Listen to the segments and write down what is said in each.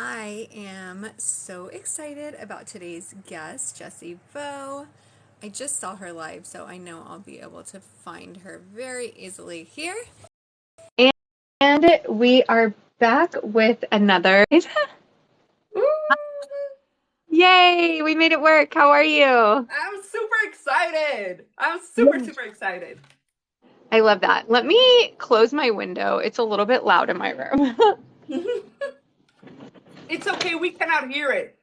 I am so excited about today's guest, Jessie Vo. I just saw her live, so I know I'll be able to find her very easily here. And we are back with another. Yay, we made it work. How are you? I'm super excited. I'm super, Yeah. super excited. I love that. Let me close my window. It's a little bit loud in my room. It's okay, we cannot hear it.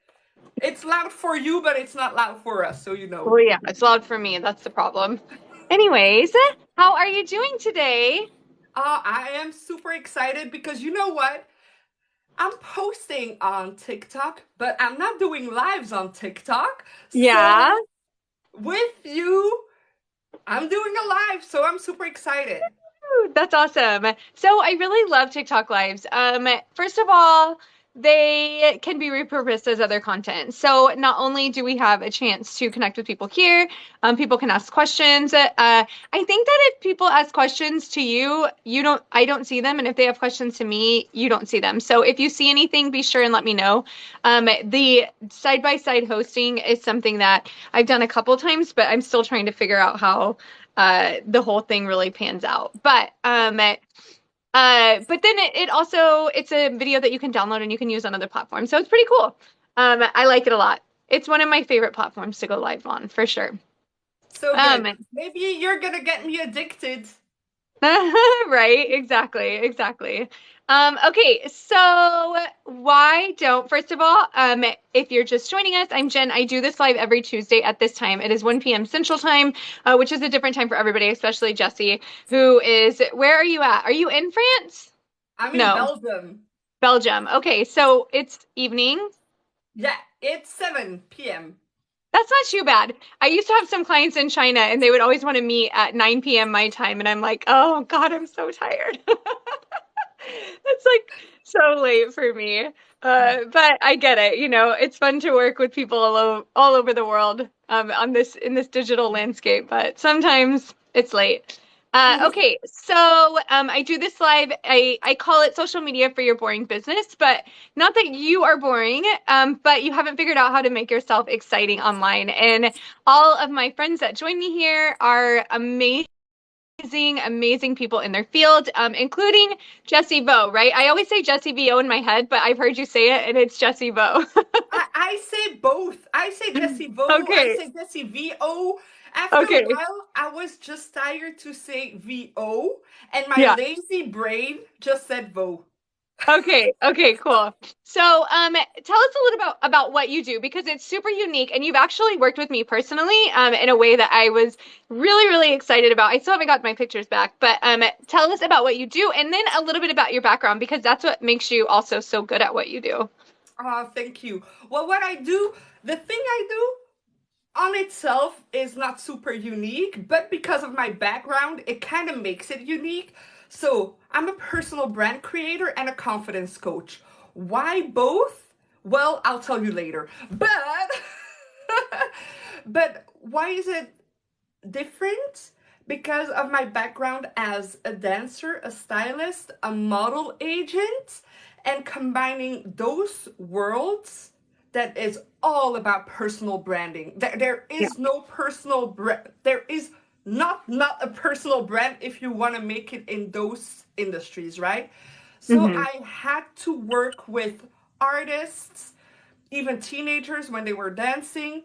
It's loud for you, but it's not loud for us, so you know. Well, yeah, it's loud for me. That's the problem. Anyways, how are you doing today? I am super excited because you know what? I'm posting on TikTok, but I'm not doing lives on TikTok. Yeah. So with you, I'm doing a live, so I'm super excited. Ooh, that's awesome. So I really love TikTok lives. First of all, they can be repurposed as other content. So not only do we have a chance to connect with people here, people can ask questions. I think that if people ask questions to you, I don't see them, and if they have questions to me, you don't see them. So if you see anything, be sure and let me know. The side-by-side hosting is something that I've done a couple times, but I'm still trying to figure out how the whole thing really pans out. But then it also it's a video that you can download and you can use on other platforms. So it's pretty cool. I like it a lot. It's one of my favorite platforms to go live on for sure. So Um, good. Maybe you're gonna get me addicted. right, exactly. Okay, so why don't, first of all, if you're just joining us, I'm Jen. I do this live every Tuesday at this time. It is 1 p.m. Central Time, which is a different time for everybody, especially Jesse, who is, where are you at? Are you in France? I'm in No, Belgium. Belgium. Okay, so it's evening. Yeah, it's 7 p.m. That's not too bad. I used to have some clients in China and they would always want to meet at 9 p.m. my time. And I'm like, oh God, I'm so tired. It's like so late for me. But I get it. It's fun to work with people all over the world on this in this digital landscape, but sometimes it's late. Okay, so I do this live. I call it social media for your boring business, but not that you are boring, but you haven't figured out how to make yourself exciting online. And all of my friends that join me here are amazing people in their field, including Jessie Vo, right? I always say Jessie VO in my head, but I've heard you say it and it's Jessie Vo. I say both. I say Jesse Vo, I Okay. say Jesse VO. After a Okay. while, I was just tired to say VO, and my Yeah. lazy brain just said Vo. Okay. Okay. Cool. So, tell us a little about what you do because it's super unique, and you've actually worked with me personally, in a way that I was really excited about. I still haven't got my pictures back, but tell us about what you do, and then a little bit about your background because that's what makes you also so good at what you do. Thank you. Well, what I do, the thing I do on itself is not super unique, but because of my background, it kind of makes it unique. So, I'm a personal brand creator and a confidence coach. Why both? Well, I'll tell you later. But but why is it different? Because of my background as a dancer, a stylist, a model agent, and combining those worlds that is all about personal branding. There Yeah. is no personal brand. There is not a personal brand if you want to make it in those industries, right? So Hmm. I had to work with artists, even teenagers when they were dancing,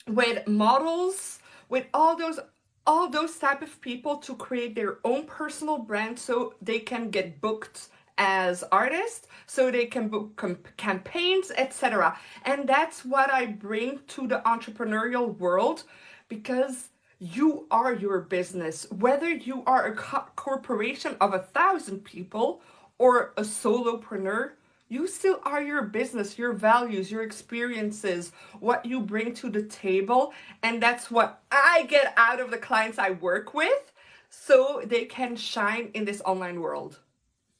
with models, with all those type of people to create their own personal brand so they can get booked as artists, so they can book campaigns, etc. And that's what I bring to the entrepreneurial world, because you are your business, whether you are a corporation of 1,000 people or a solopreneur. You still are your business, your values, your experiences, what you bring to the table. And that's what I get out of the clients I work with so they can shine in this online world.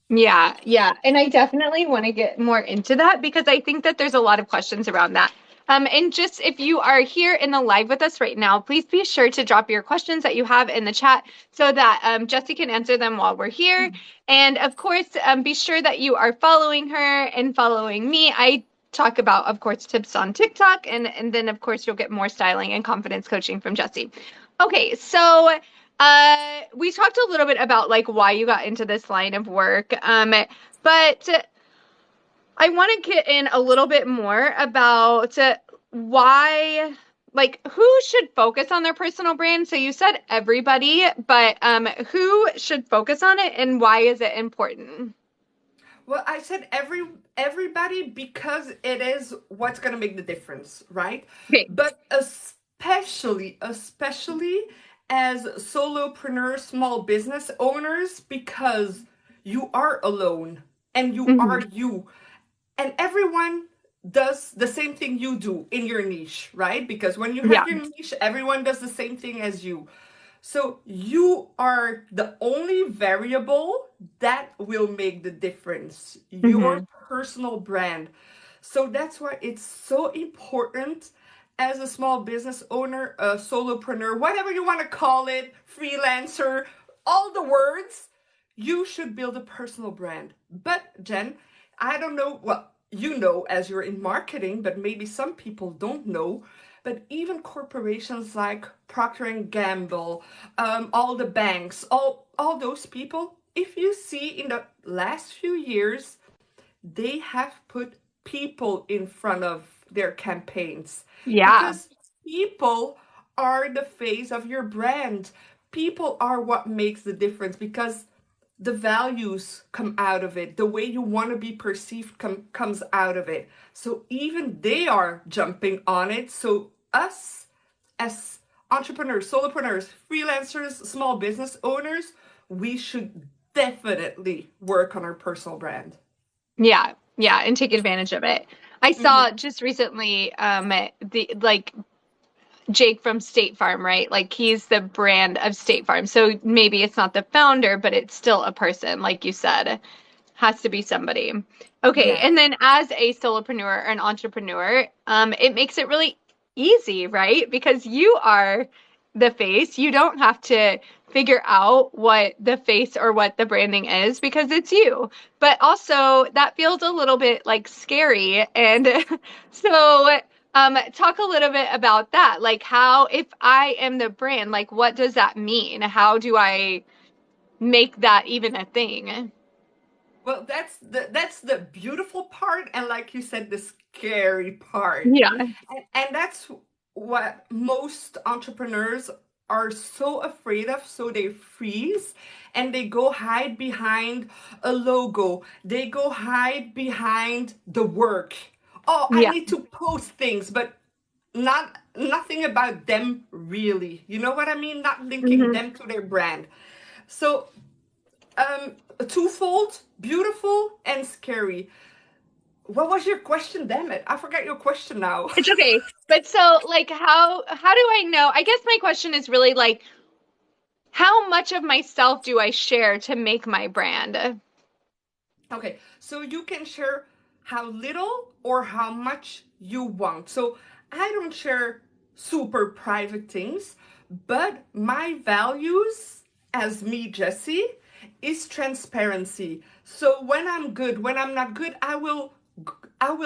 Yeah. And I definitely want to get more into that because I think that there's a lot of questions around that. And just if you are here in the live with us right now, please be sure to drop your questions that you have in the chat so that Jessie can answer them while we're here. And of course, be sure that you are following her and following me. I talk about, of course, tips on TikTok, and then, of course, you'll get more styling and confidence coaching from Jessie. Okay, so we talked a little bit about like why you got into this line of work, but I want to get in a little bit more about why, like, who should focus on their personal brand. So you said everybody, but who should focus on it and why is it important? Well, I said everybody because it is what's going to make the difference, right? Okay. But especially as solopreneurs, small business owners, because you are alone and you are you. And everyone does the same thing you do in your niche, right? Because when you have your niche, everyone does the same thing as you. So you are the only variable that will make the difference, your personal brand. So that's why it's so important as a small business owner, a solopreneur, whatever you want to call it, freelancer, all the words, you should build a personal brand. But Jen, I don't know, well, you know, as you're in marketing, but maybe some people don't know, but even corporations like Procter and Gamble, all the banks, all those people, if you see in the last few years, they have put people in front of their campaigns. Yeah. Because people are the face of your brand. People are what makes the difference because the values come out of it. The way you want to be perceived comes out of it. So even they are jumping on it. So us as entrepreneurs, solopreneurs, freelancers, small business owners, we should definitely work on our personal brand. Yeah, and take advantage of it. I saw just recently Jake from State Farm, right? Like he's the brand of State Farm. So maybe it's not the founder, but it's still a person, like you said. Has to be somebody. Okay, Yes. and then as a solopreneur or an entrepreneur, it makes it really easy, right? Because you are the face. You don't have to figure out what the face or what the branding is because it's you. But also that feels a little bit like scary. And so talk a little bit about that. Like how, if I am the brand, like what does that mean? How do I make that even a thing? Well, that's the beautiful part, and like you said, the scary part. Yeah. And that's what most entrepreneurs are so afraid of, so they freeze and they go hide behind a logo. They go hide behind the work. Oh, I Yeah. need to post things, but nothing about them really. You know what I mean? Not linking hmm them to their brand. So twofold, beautiful and scary. What was your question? Damn it, I forgot your question now. It's okay. But so like how do I know? I guess my question is really like how much of myself do I share to make my brand? Okay, so you can share how little or how much you want. So I don't share super private things, but my values as me, Jessie, is transparency. So when I'm good, when I'm not good, I will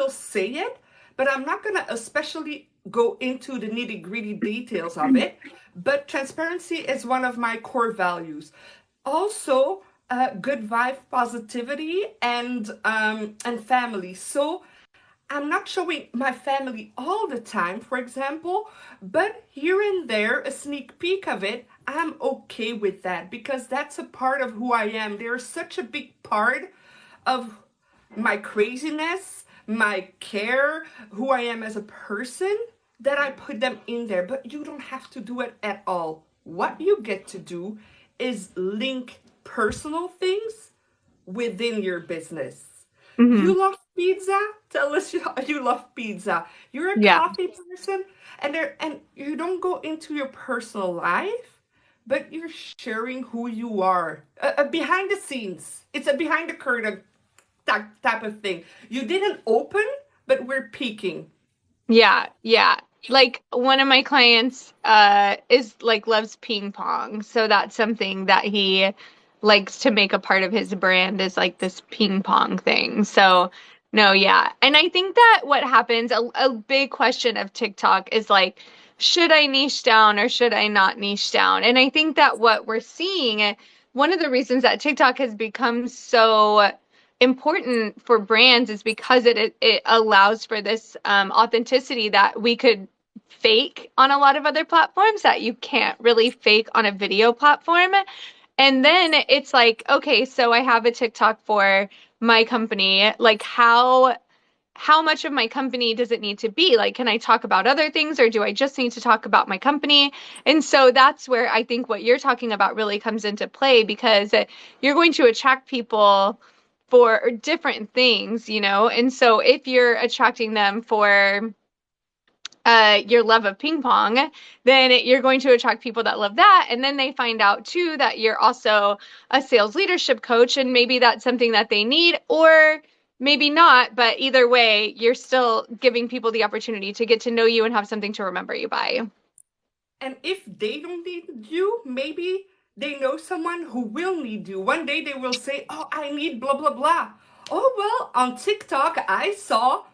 say it, but I'm not gonna especially go into the nitty-gritty details of it. But transparency is one of my core values. Also, good vibe, positivity, and family. So I'm not showing my family all the time, for example, but here and there, a sneak peek of it, I'm okay with that because that's a part of who I am. They're such a big part of my craziness, my care, who I am as a person, that I put them in there. But you don't have to do it at all. What you get to do is link personal things within your business. hmm You love pizza? Tell us you love pizza. You're a Yeah. coffee person, and you don't go into your personal life, but you're sharing who you are. Behind the scenes. It's a behind the curtain type of thing. You didn't open, but we're peeking. Yeah, yeah. Like one of my clients is like loves ping pong. So that's something that he likes to make a part of his brand is like this ping pong thing. So no, yeah. And I think that what happens, a big question of TikTok is like, should I niche down or should I not niche down? And I think that what we're seeing, one of the reasons that TikTok has become so important for brands is because it allows for this authenticity that we could fake on a lot of other platforms that you can't really fake on a video platform. And then it's like, okay, so I have a TikTok for my company. Like how much of my company does it need to be? Like, can I talk about other things or do I just need to talk about my company? And so that's where I think what you're talking about really comes into play because you're going to attract people for different things, you know? And so if you're attracting them for your love of ping pong, then you're going to attract people that love that. And then they find out too that you're also a sales leadership coach, and maybe that's something that they need, or maybe not. But either way, you're still giving people the opportunity to get to know you and have something to remember you by. And if they don't need you, maybe they know someone who will need you. One day they will say, "Oh, I need blah, blah, blah." Oh, well, on TikTok, I saw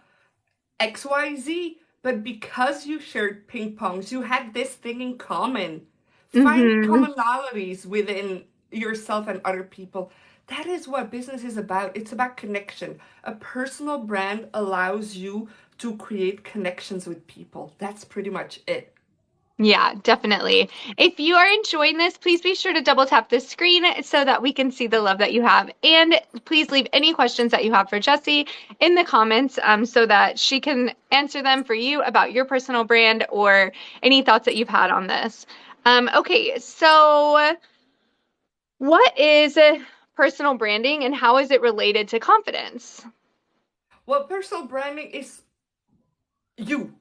XYZ. But because you shared ping pongs, you had this thing in common. Find Mm-hmm. commonalities within yourself and other people. That is what business is about. It's about connection. A personal brand allows you to create connections with people. That's pretty much it. Yeah, definitely. If you are enjoying this, please be sure to double tap the screen so that we can see the love that you have. And please leave any questions that you have for Jessie in the comments so that she can answer them for you about your personal brand or any thoughts that you've had on this. Okay, so what is personal branding and how is it related to confidence? Well, personal branding is you.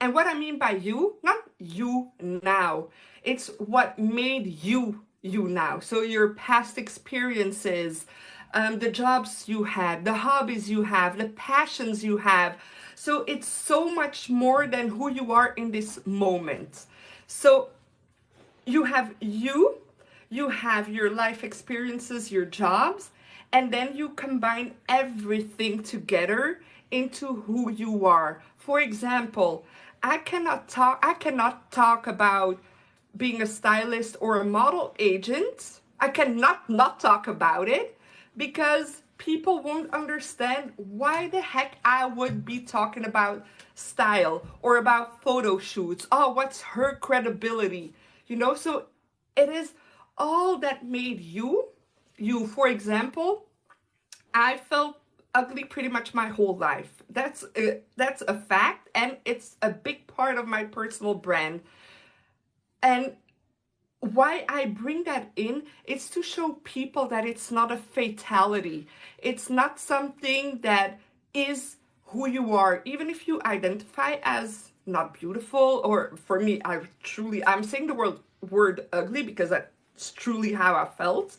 And what I mean by you, not you now, it's what made you you now. So your past experiences, the jobs you had, the hobbies you have, the passions you have. So it's so much more than who you are in this moment. So you have your life experiences, your jobs, and then you combine everything together into who you are. For example, I cannot talk about being a stylist or a model agent. I cannot not talk about it because people won't understand why the heck I would be talking about style or about photo shoots. Oh, what's her credibility? So it is all that made you you. For example, I felt ugly pretty much my whole life. That's a fact, and it's a big part of my personal brand. And why I bring that in is to show people that it's not a fatality. It's not something that is who you are, even if you identify as not beautiful, or for me, I'm saying the word ugly because that's truly how I felt.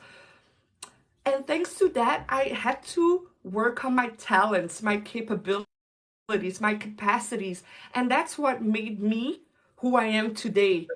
And thanks to that, I had to work on my talents, my capabilities, my capacities, and that's what made me who I am today.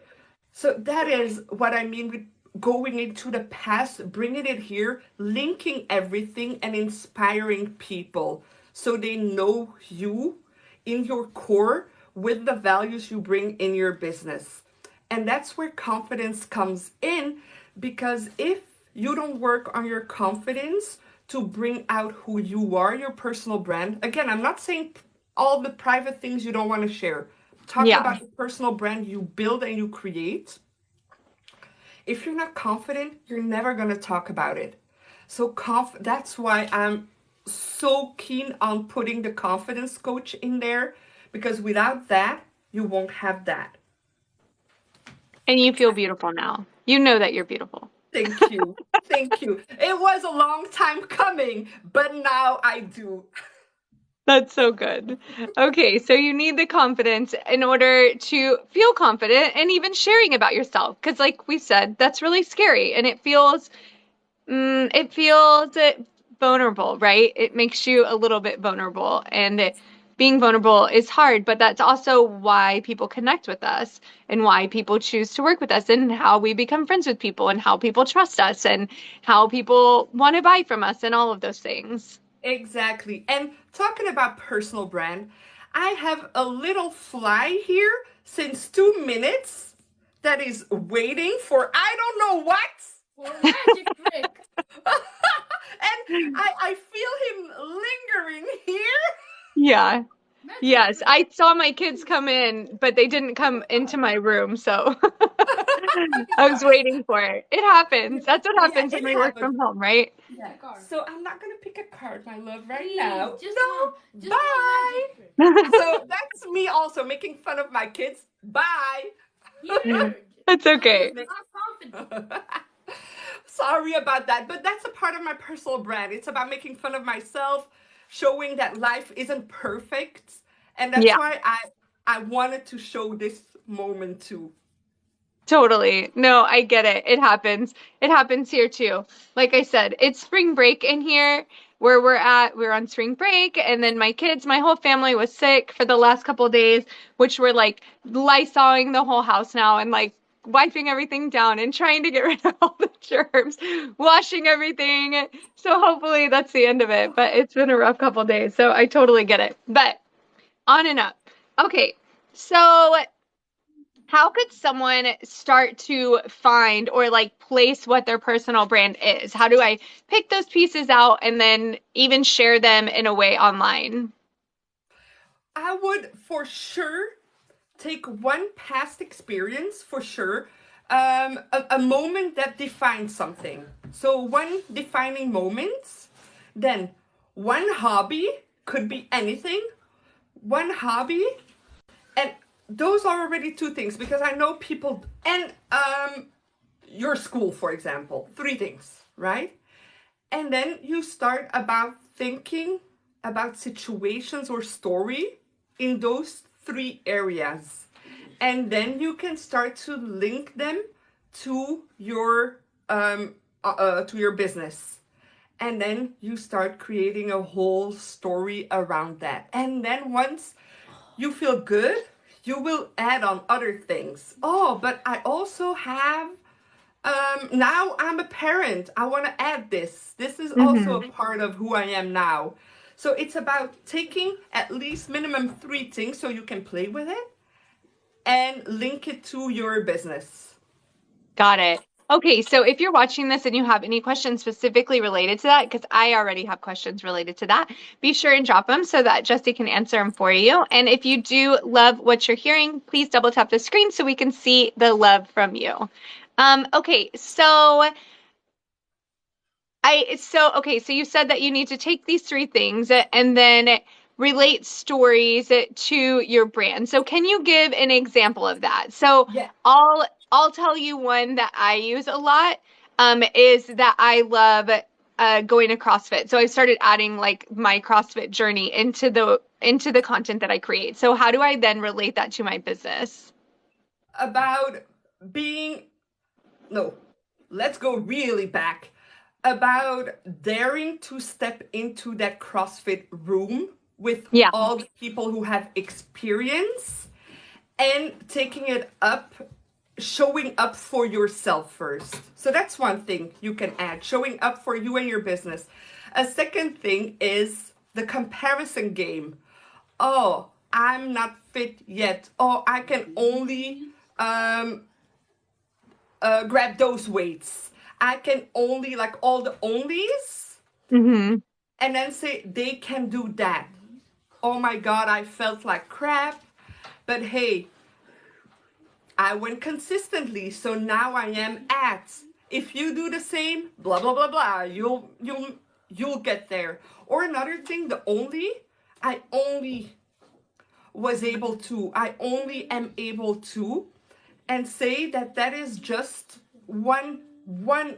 So that is what I mean with going into the past, bringing it here, linking everything, and inspiring people so they know you in your core with the values you bring in your business. And that's where confidence comes in, because if you don't work on your confidence to bring out who you are, your personal brand, again, I'm not saying all the private things you don't want to share. Talking Yeah. about the personal brand you build and you create, if you're not confident, you're never going to talk about it. So that's why I'm so keen on putting the confidence coach in there, because without that, you won't have that. And you feel beautiful now. You know that you're beautiful. Thank you. Thank you. It was a long time coming, but now I do. That's so good. Okay, so you need the confidence in order to feel confident and even sharing about yourself. Because, like we said, that's really scary and it feels vulnerable, right? It makes you a little bit vulnerable. And being vulnerable is hard, but that's also why people connect with us and why people choose to work with us and how we become friends with people and how people trust us and how people want to buy from us and all of those things. Exactly. And talking about personal brand, I have a little fly here since 2 minutes that is waiting for I don't know what. For a magic trick. And I feel him lingering here. Yeah. Magic Yes, trick. I saw my kids come in, but they didn't come into my room, so I was waiting for it. It happens. That's what Yeah, happens when it we work happens. from home, right? Yeah. Card. So I'm not gonna pick a card, my love, right Please, now. just No. one. Just Bye. one magic trick. So that's me also making fun of my kids. Bye. Huge. That's okay. Not confident. Sorry about that, but that's a part of my personal brand. It's about making fun of myself, showing that life isn't perfect, and that's Yeah, why I wanted to show this moment too. totally. No, I get it. It happens. It happens here too. Like I said, it's spring break in here where we're at. We're on spring break, and then my kids, my whole family was sick for the last couple of days, which we're like lysoling the whole house now and like wiping everything down and trying to get rid of all the germs, washing everything. So hopefully that's the end of it. But it's been a rough couple of days, so I totally get it. But on and up. Okay, so how could someone start to find or like place what their personal brand is? How do I pick those pieces out and then even share them in a way online? I would for sure take one past experience for sure, a moment that defines something. So one defining moment, then one hobby, could be anything, one hobby, and those are already two things because I know people, and your school, for example, three things, right? And then you start about thinking about situations or story in those three areas. And then you can start to link them to your business. And then you start creating a whole story around that. And then once you feel good, you will add on other things. Oh, but I also have now I'm a parent. I want to add this. This is also Hmm. a part of who I am now. So it's about taking at least minimum three things so you can play with it and link it to your business. Got it. Okay, so if you're watching this and you have any questions specifically related to that, because I already have questions related to that, be sure and drop them so that Jesse can answer them for you. And if you do love what you're hearing, please double tap the screen so we can see the love from you. Okay, so so you said that you need to take these three things and then relate stories to your brand. So can you give an example of that? So Yeah. I'll tell you one that I use a lot, is that I love going to CrossFit. So I started adding like my CrossFit journey into the content that I create. So how do I then relate that to my business? About being, no, let's go really back. About daring to step into that CrossFit room with Yeah. all the people who have experience and taking it up, showing up for yourself first. So that's one thing you can add, showing up for you and your business. A second thing is the comparison game. Oh, I'm not fit yet. Oh, I can only grab those weights. I can only, like all the onlys, Mm-hmm. and then say they can do that. Oh my God, I felt like crap. But hey, I went consistently, so now I am at. If you do the same, blah blah blah blah, you'll get there. Or another thing, I only I only am able to, and say that that is just one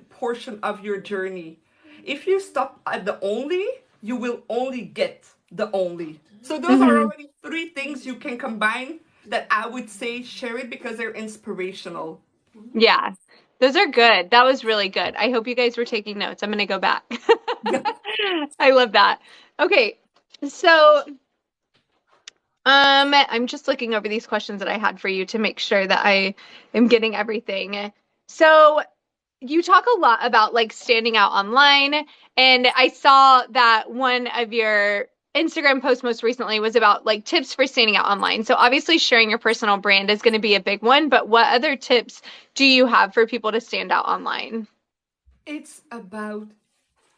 portion of your journey. If you stop at the only, you will only get the only. So those are Mm-hmm. already three things you can combine that I would say share it because they're inspirational. Yeah, those are good. That was really good. I hope you guys were taking notes. I'm going to go back. I love that. Okay, so I'm just looking over these questions that I had for you to make sure that I am getting everything. So, you talk a lot about like standing out online, and I saw that one of your Instagram posts most recently was about like tips for standing out online. So, obviously, sharing your personal brand is going to be a big one, but what other tips do you have for people to stand out online? It's about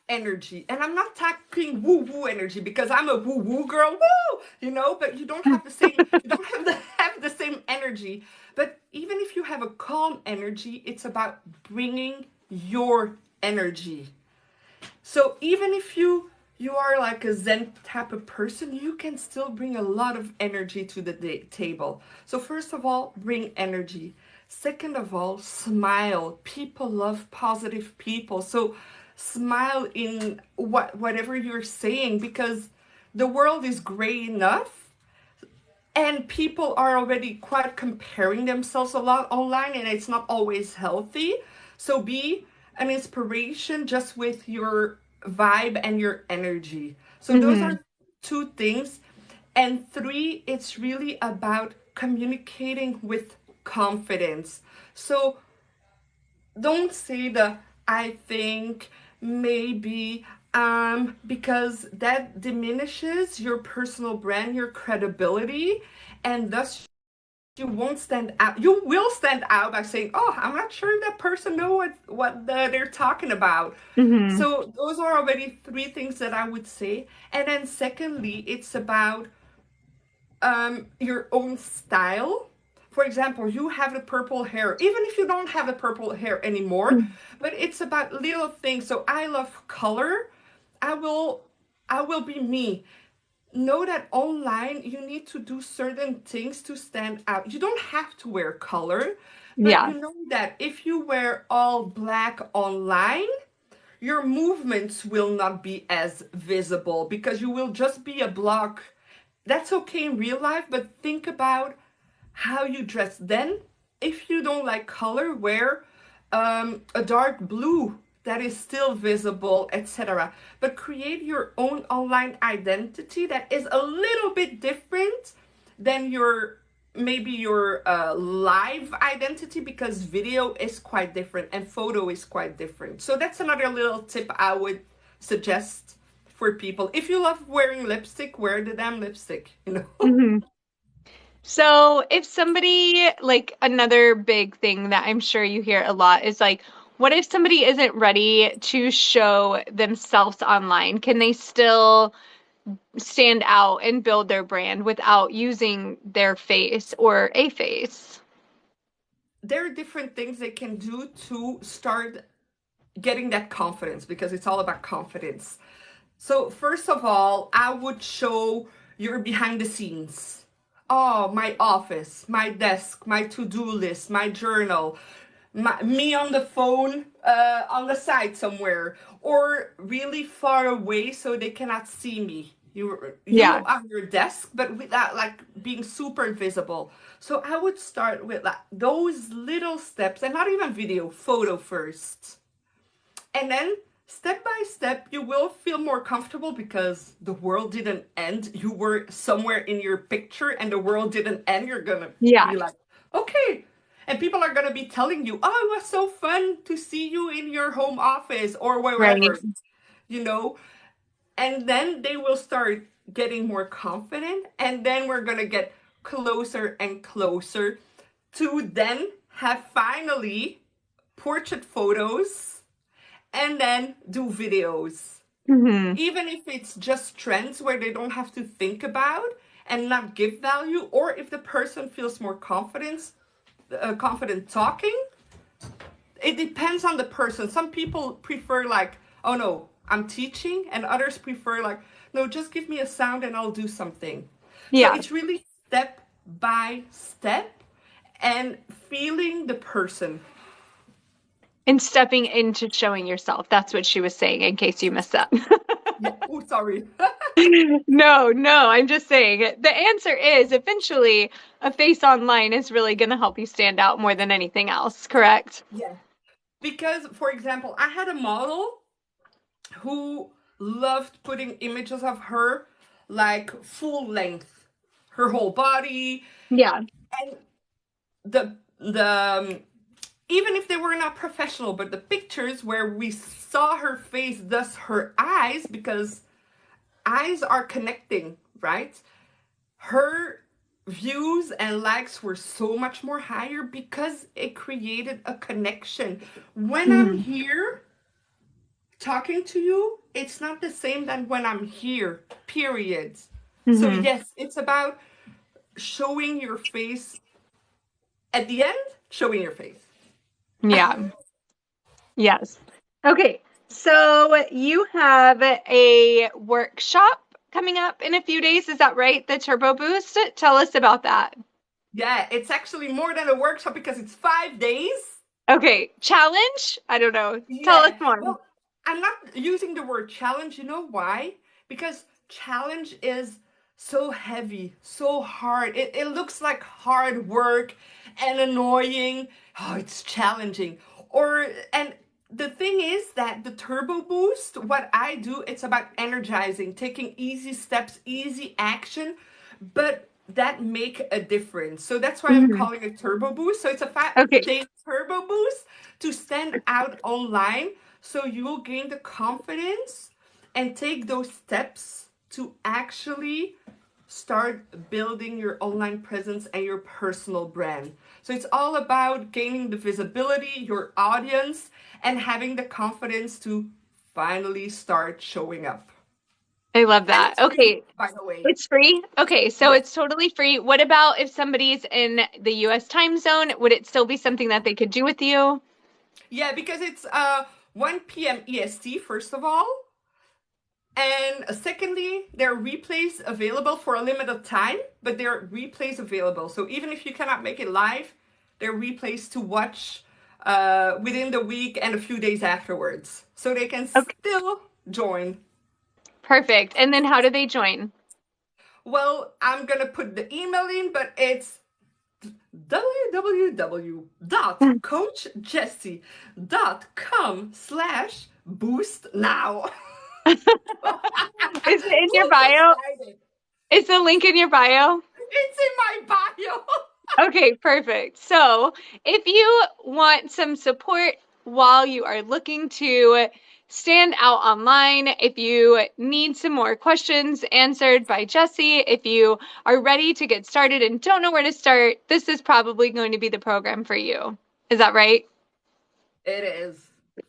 energy. And I'm not talking woo woo energy because I'm a woo woo girl, woo, but you don't have the same, you don't have the same energy. But even if you have a calm energy, it's about bringing your energy. So even if you are like a Zen type of person, you can still bring a lot of energy to the table. So first of all, bring energy. Second of all, smile. People love positive people. So smile in whatever you're saying, because the world is gray enough and people are already quite comparing themselves a lot online, and it's not always healthy. So be an inspiration just with your vibe and your energy. So those Hmm. are two things. And three, it's really about communicating with confidence. So don't say the I think, maybe, because that diminishes your personal brand, your credibility, and thus you won't stand out. You will stand out by saying, "Oh, I'm not sure that person know what they're talking about." Hmm. So those are already three things that I would say. And then secondly, it's about your own style. For example, you have the purple hair, even if you don't have the purple hair anymore, but it's about little things. So I love color. I will I will be me. Know that online you need to do certain things to stand out. You don't have to wear color, but Yeah. you know that if you wear all black online, your movements will not be as visible because you will just be a block. That's okay in real life, but think about how you dress. Then, if you don't like color, wear a dark blue that is still visible, etc. But create your own online identity that is a little bit different than your maybe your live identity, because video is quite different and photo is quite different. So that's another little tip I would suggest for people. If you love wearing lipstick, wear the damn lipstick, Hmm. So, if somebody, like another big thing that I'm sure you hear a lot is like, what if somebody isn't ready to show themselves online? Can they still stand out and build their brand without using their face or a face? There are different things they can do to start getting that confidence, because it's all about confidence. So, first of all, I would show your behind the scenes. Oh, my office, my desk, my to do list, my journal, me on the phone on the side somewhere, or really far away so they cannot see me. You Yeah. on your desk, but without like being super visible. So I would start with like those little steps, and not even video, photo first. And then step by step, you will feel more comfortable because the world didn't end. You were somewhere in your picture and the world didn't end. You're gonna Yeah. be like, okay. And people are gonna be telling you, oh, it was so fun to see you in your home office or Right. wherever, you know? And then they will start getting more confident. And then we're gonna get closer and closer to then have finally portrait photos and then do videos. Hmm. Even if it's just trends where they don't have to think about and not give value, or if the person feels more confident talking, it depends on the person. Some people prefer like, oh no, I'm teaching, and others prefer like, no, just give me a sound and I'll do something. So Yeah. it's really step by step and feeling the person. And stepping into showing yourself. That's what she was saying, in case you missed that. Yeah. Oh, sorry. No, no, I'm just saying the answer is eventually a face online is really going to help you stand out more than anything else, correct? Yeah. Because, for example, I had a model who loved putting images of her like full length, her whole body, Yeah. and the even if they were not professional, but the pictures where we saw her face, thus her eyes, because eyes are connecting, right? Her views and likes were so much more higher because it created a connection. When I'm Mhm. here talking to you, it's not the same than when I'm here, period. So Mhm. yes, it's about showing your face at the end, showing your face. Yeah. Yes. Okay. So you have a workshop coming up in a few days. Is that right? The Turbo Boost? Tell us about that. Yeah, it's actually more than a workshop because it's 5 days. Okay. Challenge? I don't know. Tell us Yeah. more. Well, I'm not using the word challenge. You know why? Because challenge is so heavy, so hard. It looks like hard work and annoying. Oh, it's challenging. And the thing is that the turbo boost, what I do, it's about energizing, taking easy steps, easy action, but that make a difference. So that's why I'm Mhm. calling it turbo boost. So it's a Okay. 5 day turbo boost to stand out online, so you will gain the confidence and take those steps to actually start building your online presence and your personal brand. So it's all about gaining the visibility, your audience, and having the confidence to finally start showing up. I love And that. it's free, Okay. by the way. It's free? Okay, so Yes. it's totally free. What about if somebody's in the US time zone? Would it still be something that they could do with you? Yeah, because it's 1 p.m. EST, first of all. And secondly, there are replays available for a limited time, but there are replays available. So even if you cannot make it live, there are replays to watch within the week and a few days afterwards. So they can Okay, still join. perfect. And then how do they join? Well, I'm going to put the email in, but it's www.coachjessie.com/boost now. Is it in your Who's bio? excited? Is the link in your bio? It's in my bio. Okay, perfect. So, if you want some support while you are looking to stand out online, if you need some more questions answered by Jessie, if you are ready to get started and don't know where to start, this is probably going to be the program for you. Is that right? It is.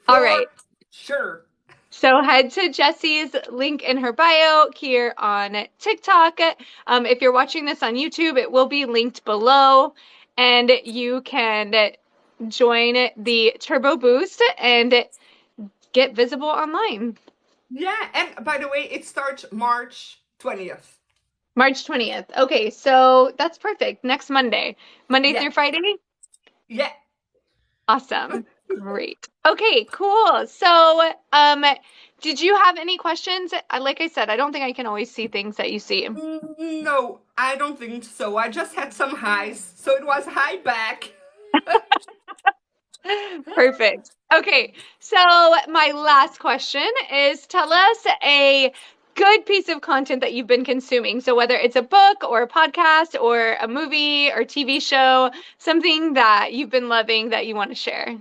All right. For sure. So head to Jessie's link in her bio here on TikTok. If you're watching this on YouTube, it will be linked below, and you can join the Turbo Boost and get visible online. Yeah, and by the way, it starts March 20th. March 20th. Okay, so that's perfect. Next Monday. Monday Yeah. through Friday? Yeah. Awesome. Great. Okay, cool. So, did you have any questions? Like I said, I don't think I can always see things that you see. No, I don't think so. I just had some highs. So it was high back. Perfect. Okay, so my last question is tell us a good piece of content that you've been consuming. So whether it's a book or a podcast or a movie or TV show, something that you've been loving that you want to share.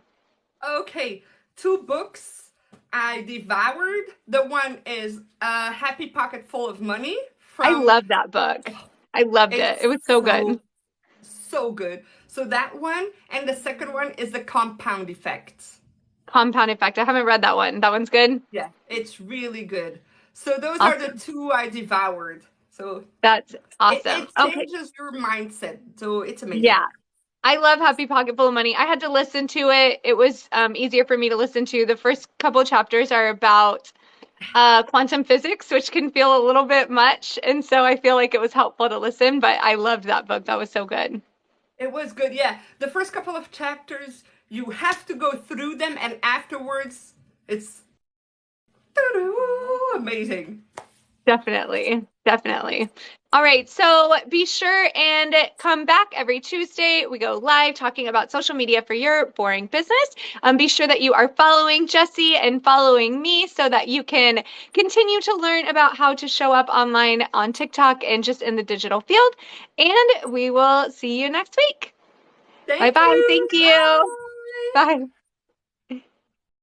Okay, two books I devoured. The one is A Happy Pocket Full of Money I from love that book. I loved it. it's It was so good. so good. So that one, and the second one is The Compound Effect. Compound Effect. I haven't read that one. That one's good. Yeah, it's really good. So those are the Awesome. two I devoured. So That's it, awesome. it Okay. changes your mindset. So it's amazing. Yeah. I love Happy Pocket Full of Money. I had to listen to it. It was easier for me to listen to. The first couple chapters are about quantum physics, which can feel a little bit much. And so I feel like it was helpful to listen, but I loved that book. That was so good. It was good. Yeah, the first couple of chapters you have to go through them, and afterwards it's amazing. Definitely. Definitely. All right, so be sure and come back every Tuesday. We go live talking about social media for your boring business. Be sure that you are following Jessie and following me so that you can continue to learn about how to show up online on TikTok and just in the digital field. And we will see you next week. Thank Bye-bye. you. Thank you. Bye. Bye.